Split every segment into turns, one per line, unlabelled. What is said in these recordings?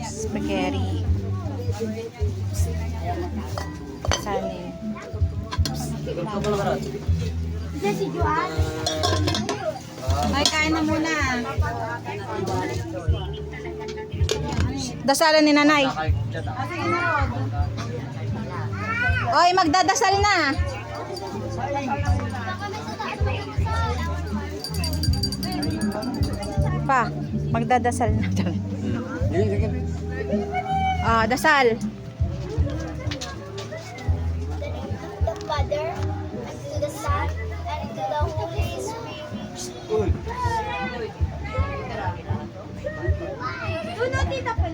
Spaghetti. Sani.
Ay, kain na muna.
Dasalan ni nanay. Oy, magdadasal na. Pa, magdadasal na. Ah, dasal.
The Father, and to the Son, and to the Holy Spirit. Doon tita pa.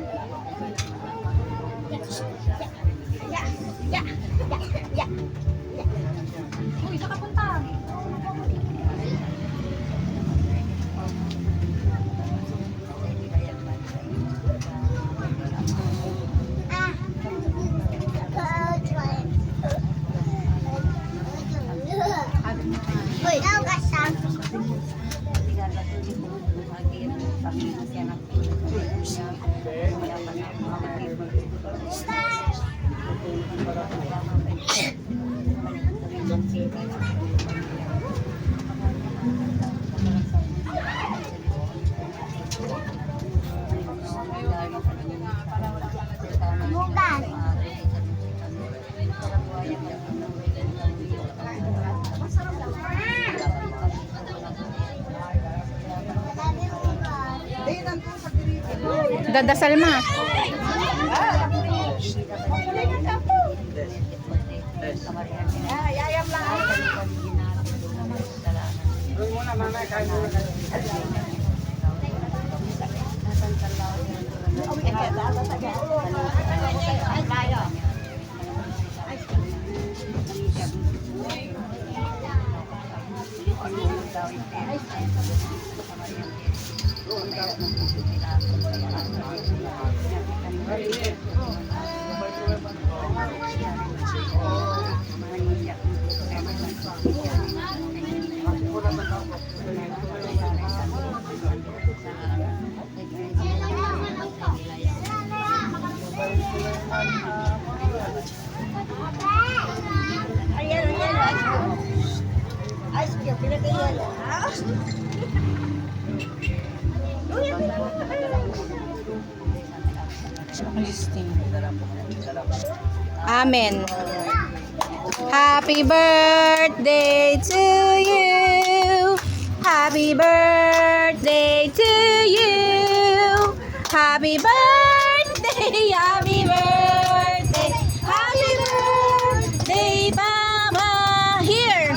Yeah. Uy, saan ka punta? Uy, kasam. Bukan.
Dadasal ma. Amen. Happy birthday to you. Happy birthday to you. Happy birthday, happy birthday, happy birthday, Mama. Here.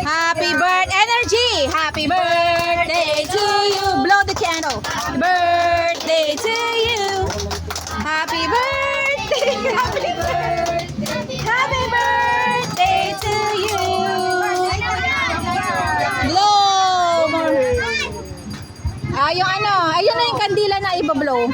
Happy birthday, energy. Happy birthday to you. Blow the candle. Happy birthday to you. Happy birthday, happy birthday, happy birthday to you. Blow more. Yung ano, ayun na yung kandila na ibablow.